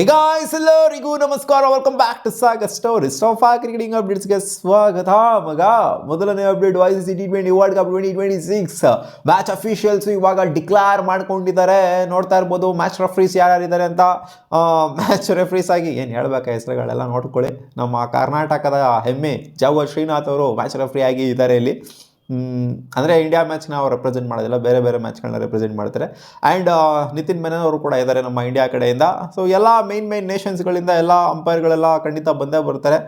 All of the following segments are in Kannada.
ಗಾಯ್ಸ್ ಎಲ್ಲರಿಗೂ ನಮಸ್ಕಾರ, welcome back to Sagar story ಸೋಫಾ ಕ್ರಿಕೆಟಿಂಗ್ ಅಪ್ಡೇಟ್ಸ್ಗೆ ಸ್ವಾಗತ. ಮಗ ಮೊದಲನೇ update ICC T20 World Cup 2026 match officials ಇವಾಗ ಡಿಕ್ಲೇರ್ ಮಾಡ್ಕೊಂಡಿದ್ದಾರೆ. ನೋಡ್ತಾ ಇರ್ಬೋದು ಮ್ಯಾಚ್ ರೆಫ್ರೀಸ್ ಯಾರ್ಯಾರಿದ್ದಾರೆ ಅಂತ. ಮ್ಯಾಚ್ ರೆಫ್ರೀಸ್ ಆಗಿ ಏನು ಹೇಳ್ಬೇಕಾ ಹೆಸರುಗಳೆಲ್ಲ ನೋಡ್ಕೊಳ್ಳಿ. ನಮ್ಮ ಕರ್ನಾಟಕದ ಹೆಮ್ಮೆ ಜಾವ ಶ್ರೀನಾಥ್ ಅವರು ಮ್ಯಾಚ್ ರೆಫ್ರಿ ಆಗಿ ಇದ್ದಾರೆ ಇಲ್ಲಿ. ಅಂದರೆ ಇಂಡಿಯಾ ಮ್ಯಾಚ್ನ ಅವ್ರು ರೆಪ್ರೆಸೆಂಟ್ ಮಾಡೋದಿಲ್ಲ, ಬೇರೆ ಬೇರೆ ಮ್ಯಾಚ್ಗಳನ್ನ ರೆಪ್ರೆಸೆಂಟ್ ಮಾಡ್ತಾರೆ. ಆ್ಯಂಡ್ ನಿತಿನ್ ಮೆನನ್ ಅವರು ಕೂಡ ಇದ್ದಾರೆ ನಮ್ಮ ಇಂಡಿಯಾ ಕಡೆಯಿಂದ. ಸೊ ಎಲ್ಲ ಮೇನ್ ನೇಷನ್ಸ್ಗಳಿಂದ ಎಲ್ಲ ಅಂಪೈರ್ಗಳೆಲ್ಲ ಖಂಡಿತ ಬಂದೇ ಬರ್ತಾರೆ.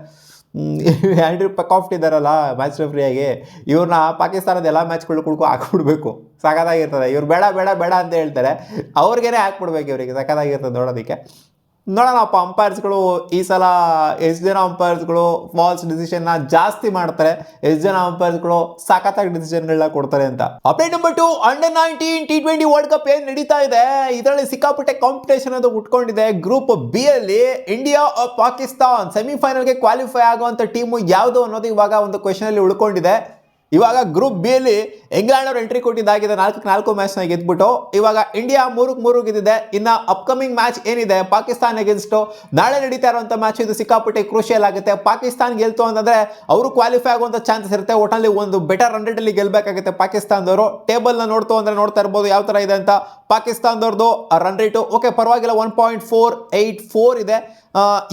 ಆ್ಯಂಡ್ರೂ ಪೆಕಾಫ್ಟ್ ಇದ್ದಾರಲ್ಲ ಮ್ಯಾಚ್ ರೆಫ್ರಿಯಾಗಿ, ಇವ್ರನ್ನ ಪಾಕಿಸ್ತಾನದ ಎಲ್ಲ ಮ್ಯಾಚ್ಗಳು ಕುಡ್ಕೊ ಹಾಕ್ಬಿಡ್ಬೇಕು, ಸಖತ್ತಾಗಿರ್ತದೆ. ಇವ್ರು ಬೇಡ ಬೇಡ ಬೇಡ ಅಂತ ಹೇಳ್ತಾರೆ, ಅವ್ರಿಗೇನೆ ಹಾಕ್ಬಿಡ್ಬೇಕು ಇವರಿಗೆ, ಸಖತ್ತಾಗಿರ್ತದೆ ನೋಡೋದಕ್ಕೆ. ನೋಡೋಣಪ್ಪ ಅಂಪೈರ್ಸ್ಗಳು ಈ ಸಲ ಎಷ್ಟು ಜನ ಅಂಪೈರ್ಸ್ಗಳು ಫಾಲ್ಸ್ ಡಿಸಿಷನ್ನ ಜಾಸ್ತಿ ಮಾಡ್ತಾರೆ, ಎಷ್ಟು ಜನ ಅಂಪೈರ್ಸ್ಗಳು ಸಖತ್ತಾಗಿ ಡಿಸಿಷನ್ಗಳನ್ನ ಕೊಡ್ತಾರೆ ಅಂತ. Update number 2, ಅಂಡರ್-19 T20 World cup ಏನು ನಡೀತಾ ಇದೆ, ಇದರಲ್ಲಿ ಸಿಕ್ಕಾಪಟ್ಟೆ ಕಾಂಪಿಟೇಷನ್ ಅದು ಉಟ್ಕೊಂಡಿದೆ. ಗ್ರೂಪ್ ಬಿ ಅಲ್ಲಿ ಇಂಡಿಯಾ ಪಾಕಿಸ್ತಾನ್ ಸೆಮಿಫೈನಲ್ಗೆ ಕ್ವಾಲಿಫೈ ಆಗುವಂಥ ಟೀಮು ಯಾವುದು ಅನ್ನೋದು ಇವಾಗ ಒಂದು ಕ್ವೆಶನ್ ಅಲ್ಲಿ ಉಳ್ಕೊಂಡಿದೆ. ಇವಾಗ ಗ್ರೂಪ್ ಬಿ ಅಲ್ಲಿ ಇಂಗ್ಲೆಂಡ್ ಅವರು ಎಂಟ್ರಿ ಕೊಟ್ಟಿದ್ದಾಗಿದೆ, 4-4 ಮ್ಯಾಚ್ನ ಗೆದ್ಬಿಟ್ಟು. ಇವಾಗ ಇಂಡಿಯಾ 3-3 ಗೆದ್ದಿದೆ. ಇನ್ನು ಅಪ್ಕಮಿಂಗ್ ಮ್ಯಾಚ್ ಏನಿದೆ ಪಾಕಿಸ್ತಾನ್ ಅಗೇನ್ಸ್ಟ್ ನಾಳೆ ನಡೀತಾ ಇರುವಂಥ ಮ್ಯಾಚ್, ಇದು ಸಿಕ್ಕಾಪಟ್ಟೆ ಕ್ರೂಷಿಯಲ್ ಆಗುತ್ತೆ. ಪಾಕಿಸ್ತಾನ್ ಗೆಲ್ತು ಅಂತಂದ್ರೆ ಅವರು ಕ್ವಾಲಿಫೈ ಆಗುವಂಥ ಚಾನ್ಸಸ್ ಇರುತ್ತೆ. ಒಟ್ಟಲ್ಲಿ ಒಂದು ಬೆಟರ್ 100 ಅಲ್ಲಿ ಗೆಲ್ಬೇಕಾಗುತ್ತೆ ಪಾಕಿಸ್ತಾನದವರು. ಟೇಬಲ್ನ ನೋಡ್ತು ಅಂದ್ರೆ ನೋಡ್ತಾ ಇರ್ಬೋದು ಯಾವ ಥರ ಇದೆ ಅಂತ. ಪಾಕಿಸ್ತಾನದವ್ರದ್ದು ರನ್ ರೇಟು ಓಕೆ ಪರವಾಗಿಲ್ಲ, 1.484 ಇದೆ.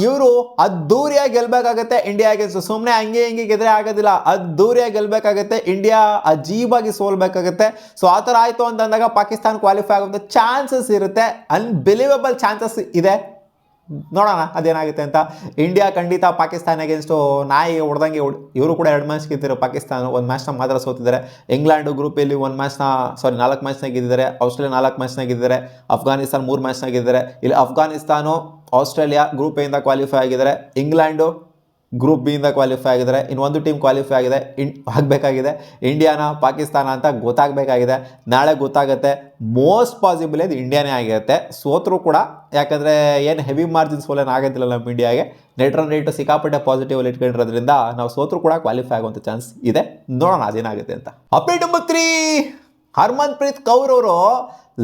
ಇವರು ಅದ್ದೂರಿಯಾಗಿ ಗೆಲ್ಬೇಕಾಗತ್ತೆ ಇಂಡಿಯಾಗೆ. ಸುಮ್ಮನೆ ಹಂಗೆ ಹಿಂಗೆ ಗೆದ್ರೆ ಆಗೋದಿಲ್ಲ, ಅದ್ದೂರಿಯಾಗಿ ಗೆಲ್ಬೇಕಾಗತ್ತೆ. ಇಂಡಿಯಾ ಅಜೀಬಾಗಿ ಸೋಲ್ಬೇಕಾಗತ್ತೆ. ಸೊ ಆ ಥರ ಆಯಿತು ಅಂತಂದಾಗ ಪಾಕಿಸ್ತಾನ ಕ್ವಾಲಿಫೈ ಆಗುವಂಥ ಚಾನ್ಸಸ್ ಇರುತ್ತೆ, ಅನ್ಬಿಲೀವಬಲ್ ಚಾನ್ಸಸ್ ಇದೆ. ನೋಡೋಣ ಅದೇನಾಗುತ್ತೆ ಅಂತ. ಇಂಡಿಯಾ ಖಂಡಿತ ಪಾಕಿಸ್ತಾನ ಅಗೇನ್ಸ್ಟು ನಾಯಿಗೆ ಹೊಡೆದಂಗೆ ಇವರು ಕೂಡ 2 ಮ್ಯಾಚ್ ಗೆದ್ದಿರೋ. ಪಾಕಿಸ್ತಾನ 1 ಮ್ಯಾಚ್ನ ಮಾತ್ರ ಸೋತಿದ್ದಾರೆ. ಇಂಗ್ಲೆಂಡು ಗ್ರೂಪಲ್ಲಿ 4 ಮ್ಯಾಚ್ನ ಗೆದ್ದಿದ್ದಾರೆ. ಆಸ್ಟ್ರೇಲಿಯಾ 4 ಮ್ಯಾಚ್ನ ಗೆದ್ದಿದ್ದಾರೆ. ಅಫ್ಘಾನಿಸ್ತಾನ 3 ಮ್ಯಾಚ್ನ ಗೆದ್ದಿದ್ದಾರೆ. ಇಲ್ಲಿ ಅಫ್ಘಾನಿಸ್ತಾನು ಆಸ್ಟ್ರೇಲಿಯಾ ಗ್ರೂಪ್ ಎಯಿಂದ ಕ್ವಾಲಿಫೈ ಆಗಿದ್ದಾರೆ. ಇಂಗ್ಲೆಂಡು ಗ್ರೂಪ್ ಬಿ ಇಂದ ಕ್ವಾಲಿಫೈ ಆಗಿದ್ದಾರೆ. ಇನ್ನು ಒಂದು ಟೀಮ್ ಕ್ವಾಲಿಫೈ ಆಗಿದೆ, ಆಗಬೇಕಾಗಿದೆ. ಇಂಡಿಯಾನ ಪಾಕಿಸ್ತಾನ ಅಂತ ಗೊತ್ತಾಗಬೇಕಾಗಿದೆ. ನಾಳೆ ಗೊತ್ತಾಗುತ್ತೆ. ಮೋಸ್ಟ್ ಪಾಸಿಬಲ್ ಇದು ಇಂಡಿಯಾನೇ ಆಗಿರುತ್ತೆ, ಸೋತರೂ ಕೂಡ. ಯಾಕಂದರೆ ಏನು ಹೆವಿ ಮಾರ್ಜಿನ್ ಸೋಲೇನು ಆಗೋದಿಲ್ಲ ನಮ್ಮ ಇಂಡಿಯಾಗೆ. ನೆಟ್ ರನ್ ರೇಟು ಸಿಕ್ಕಾಪಟ್ಟೆ ಪಾಸಿಟಿವ್ ಅಲ್ಲಿ ಇಟ್ಕೊಂಡಿರೋದ್ರಿಂದ ನಾವು ಸೋತರೂ ಕೂಡ ಕ್ವಾಲಿಫೈ ಆಗುವಂಥ ಚಾನ್ಸ್ ಇದೆ. ನೋಡೋಣ ಅದೇನಾಗುತ್ತೆ ಅಂತ. ಅಪ್ಡೇಟ್ ನಂಬರ್ 3, ಹರ್ಮನ್ಪ್ರೀತ್ ಕೌರ್ ಅವರು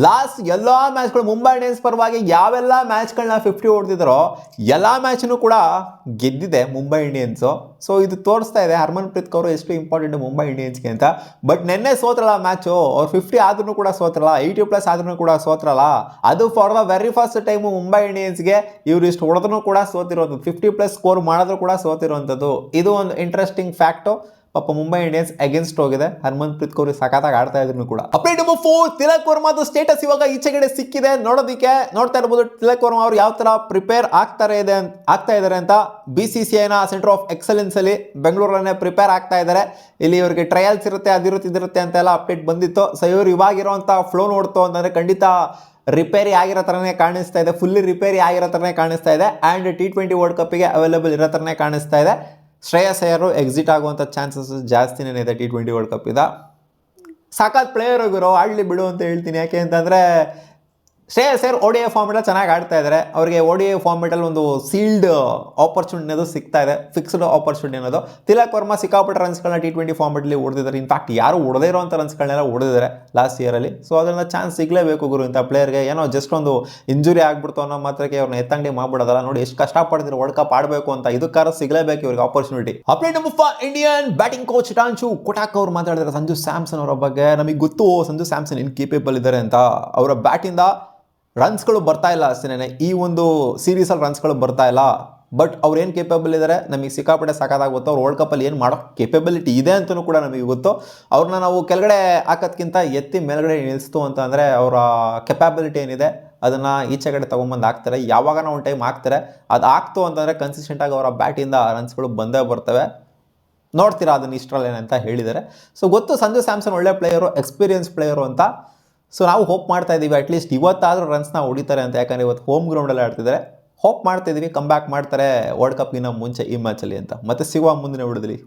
ಲಾಸ್ಟ್ ಎಲ್ಲ ಮ್ಯಾಚ್ಗಳು ಮುಂಬೈ ಇಂಡಿಯನ್ಸ್ ಪರವಾಗಿ ಯಾವೆಲ್ಲ ಮ್ಯಾಚ್ಗಳನ್ನ 50 ಹೊಡೆದಿದ್ದಾರೋ ಎಲ್ಲ ಮ್ಯಾಚ್ನೂ ಕೂಡ ಗೆದ್ದಿದೆ ಮುಂಬೈ ಇಂಡಿಯನ್ಸು. ಸೊ ಇದು ತೋರಿಸ್ತಾ ಇದೆ ಹರ್ಮನ್ಪ್ರೀತ್ ಕೌರ್ ಎಷ್ಟು ಇಂಪಾರ್ಟೆಂಟ್ ಮುಂಬೈ ಇಂಡಿಯನ್ಸ್ಗೆ ಅಂತ. ಬಟ್ ನೆನ್ನೆ ಸೋತ್ರಲ್ಲ ಮ್ಯಾಚು, ಅವ್ರು 50 ಆದ್ರೂ ಕೂಡ ಸೋತ್ರಲ್ಲ, 80+ ಆದ್ರೂ ಕೂಡ ಸೋತ್ರಲ್ಲ. ಅದು for the very first time Mumbai ಇಂಡಿಯನ್ಸ್ಗೆ ಇವ್ರು ಇಷ್ಟು ಹೊಡೆದ್ರೂ ಕೂಡ ಸೋತಿರೋದು, 50+ ಸ್ಕೋರ್ ಮಾಡಿದ್ರು ಕೂಡ ಸೋತಿರುವಂಥದ್ದು. ಇದು ಒಂದು ಇಂಟ್ರೆಸ್ಟಿಂಗ್ ಫ್ಯಾಕ್ಟು. ಪಾಪ ಮುಂಬೈ ಇಂಡಿಯನ್ಸ್ ಅಗೇನ್ಸ್ಟ್ ಹೋಗಿದೆ, ಹರ್ಮನ್ಪ್ರೀತ್ ಕೌರ್ ಸಖತ್ತಾಗಿ ಆಡ್ತಾ ಇದ್ರು ಕೂಡ. ಅಪ್ಡೇಟ್ ನಂಬರ್ 4, ತಿಲಕ್ ವರ್ಮಾದು ಸ್ಟೇಟಸ್ ಇವಾಗ ಈಚೆಗಡೆ ಸಿಕ್ಕಿದೆ. ನೋಡ್ತಾ ಇರ್ಬೋದು ತಿಲಕ್ ವರ್ಮಾ ಅವರು ಯಾವ ತರ ಪ್ರಿಪೇರ್ ಆಗ್ತಾ ಇದ್ದಾರೆ ಅಂತ. BCCIನ ಸೆಂಟರ್ ಆಫ್ ಎಕ್ಸಲೆನ್ಸ್ ಅಲ್ಲಿ ಬೆಂಗಳೂರಲ್ಲೇ ಪ್ರಿಪೇರ್ ಆಗ್ತಾ ಇದ್ದಾರೆ. ಇಲ್ಲಿ ಇವರಿಗೆ ಟ್ರಯಲ್ಸ್ ಇರುತ್ತೆ, ಅದಿರುತ್ತೆ ಅಂತೆಲ್ಲ ಅಪ್ಡೇಟ್ ಬಂದಿತ್ತು. ಸೊ ಇವರು ಇವಾಗಿರುವಂಥ ಫ್ಲೋ ನೋಡ್ತು ಅಂತಂದ್ರೆ ಖಂಡಿತ ರಿಪೇರಿ ಆಗಿರೋ ಥರನೇ ಕಾಣಿಸ್ತಾ ಇದೆ, ಫುಲ್ಲಿ ರಿಪೇರಿ ಆಗಿರೋ ಥರನೇ ಕಾಣಿಸ್ತಾ ಇದೆ. ಆ್ಯಂಡ್ T20 ವರ್ಲ್ಡ್ ಕಪ್ಪಿಗೆ ಅವೈಲೇಬಲ್ ಇರೋ ಥರನೇ ಕಾಣಿಸ್ತಾ ಇದೆ. ಶ್ರೇಯಸ್ ಅಯ್ಯರ್ ಎಕ್ಸಿಟ್ ಆಗುವಂಥ ಚಾನ್ಸಸ್ ಜಾಸ್ತಿನೇ ಇದೆ T20 ವರ್ಲ್ಡ್ ಕಪ್ಪಿಂದ. ಸಾಕಾದ ಪ್ಲೇಯರ್ ಹೋಗಿರೋ ಆಡಲಿ ಬಿಡು ಅಂತ ಹೇಳ್ತೀನಿ. ಯಾಕೆ ಅಂತಂದರೆ ಶ್ರೇಯಸ್ ಅಯ್ಯರ್ ODI ಫಾರ್ಮೆಟಲ್ಲಿ ಚೆನ್ನಾಗಿ ಆಡ್ತಾ ಇದ್ದಾರೆ. ಅವರಿಗೆ ODI ಫಾರ್ಮೆಟಲ್ಲಿ ಒಂದು ಸೀಲ್ಡ್ ಆಪರ್ಚುನಿಟಿ ಅನ್ನೋದು ಸಿಗ್ತಾ ಇದೆ, ಫಿಕ್ಸ್ಡ್ ಆಪರ್ಚುನಿಟಿ ಅನ್ನೋದು. ತಿಲಕ್ ವರ್ಮಾ ಸಿಕ್ಕಾಪಟ್ಟೆ ರನ್ಸ್ಗಳನ್ನ T20 ಫಾರ್ಮೆಟಲ್ಲಿ ಹೊಡೆದಿದ್ದಾರೆ. ಇನ್ಫ್ಯಾಕ್ಟ್ ಯಾರು ಹೊಡೆದೇ ಇರೋಂಥ ರನ್ಸ್ಗಳನ್ನೆಲ್ಲ ಹೊಡೆದಿದ್ದಾರೆ ಲಾಸ್ಟ್ ಇಯರಲ್ಲಿ. ಸೊ ಅದರಿಂದ ಚಾನ್ಸ್ ಸಿಗಲೇಬೇಕು ಗುರು ಇಂಥ ಪ್ಲೇಯರ್ಗೆ. ಏನೋ ಜಸ್ಟ್ ಒಂದು ಇಂಜುರಿ ಆಗ್ಬಿಡ್ತು ಅನ್ನೋ ಮಾತ್ರಕ್ಕೆ ಅವ್ರನ್ನ ಎತ್ತಂಗಡಿ ಮಾಡ್ಬಿಡೋದಲ್ಲ. ನೋಡಿ ಎಷ್ಟು ಕಷ್ಟಪಡ್ತಿದ್ರು ವರ್ಲ್ಡ್ ಕಪ್ ಆಡಬೇಕು ಅಂತ, ಇದಕ್ಕಾರ ಸಿಗಲೇಬೇಕು ಇವ್ರಿಗೆ opportunity. Update number 5, Indian batting coach Sitanshu Kotak ಅವರು ಮಾತಾಡಿದ್ದಾರೆ ಸಂಜು ಸ್ಯಾಮ್ಸನ್ ಅವರ ಬಗ್ಗೆ. ನಮಗೆ ಗೊತ್ತು ಸಂಜು ಸ್ಯಾಮ್ಸನ್ ಇನ್ಕೇಪೇಬಲ್ ಇದ್ದಾರೆ ಅಂತ. ಅವರ ಬ್ಯಾಟಿಂದ ರನ್ಸ್ಗಳು ಬರ್ತಾ ಇಲ್ಲ ಅಷ್ಟೇ, ಈ ಒಂದು ಸೀರೀಸಲ್ಲಿ ರನ್ಸ್ಗಳು ಬರ್ತಾ ಇಲ್ಲ. ಬಟ್ ಅವ್ರು ಏನು ಕೇಪಬಲ್ ಇದ್ದಾರೆ ನಮಗೆ ಸಿಕ್ಕಾಪಟ್ಟೆ ಸಾಕಾಗಿ ಗೊತ್ತು. ಅವ್ರು ವರ್ಲ್ಡ್ ಕಪ್ಪಲ್ಲಿ ಏನು ಮಾಡೋ ಕೇಪಬಿಲಿಟಿ ಇದೆ ಅಂತಲೂ ಕೂಡ ನಮಗೆ ಗೊತ್ತು. ಅವ್ರನ್ನ ನಾವು ಕೆಳಗಡೆ ಹಾಕೋದ್ಕಿಂತ ಎತ್ತಿ ಮೇಲ್ಗಡೆ ನಿಲ್ಲಿಸ್ತು ಅಂತ ಅಂದರೆ ಅವರ ಕೆಪಾಬಿಲಿಟಿ ಏನಿದೆ ಅದನ್ನು ಈಚೆ ಕಡೆ ತೊಗೊಂಬಂದು ಹಾಕ್ತಾರೆ. ಯಾವಾಗ ನಾವು ಒಂದು ಟೈಮ್ ಹಾಕ್ತಾರೆ, ಅದು ಆಗ್ತು ಅಂತಂದರೆ ಕನ್ಸಿಸ್ಟೆಂಟಾಗಿ ಅವರ ಬ್ಯಾಟಿಂದ ರನ್ಸ್ಗಳು ಬಂದೇ ಬರ್ತವೆ. ನೋಡ್ತೀರಾ ಅದನ್ನು ಇಷ್ಟರಲ್ಲೇನಂತ ಹೇಳಿದ್ದಾರೆ. ಸೊ ಗೊತ್ತು ಸಂಜು ಸ್ಯಾಮ್ಸನ್ ಒಳ್ಳೆ ಪ್ಲೇಯರು, ಎಕ್ಸ್ಪೀರಿಯನ್ಸ್ ಪ್ಲೇಯರು ಅಂತ. ಸೊ ನಾವು ಹೋಪ್ ಮಾಡ್ತಾ ಇದ್ದೀವಿ ಅಟ್ಲೀಸ್ಟ್ ಇವತ್ತಾದರೂ ರನ್ಸ್ನ ಹೊಡಿತಾರೆ ಅಂತ. ಯಾಕಂದರೆ ಇವತ್ತು ಹೋಮ್ ಗ್ರೌಂಡಲ್ಲಿ ಆಡ್ತಿದ್ದಾರೆ. ಹೋಪ್ ಮಾಡ್ತಾ ಇದ್ದೀವಿ ಕಮ್ ಬ್ಯಾಕ್ ಮಾಡ್ತಾರೆ ವರ್ಲ್ಡ್ ಕಪ್ಗಿನ್ನ ಮುಂಚೆ ಈ ಮ್ಯಾಚಲ್ಲಿ ಅಂತ. ಮತ್ತೆ ಸಿಗುವ ಮುಂದಿನ ವಿಡಿಯೋದಲ್ಲಿ.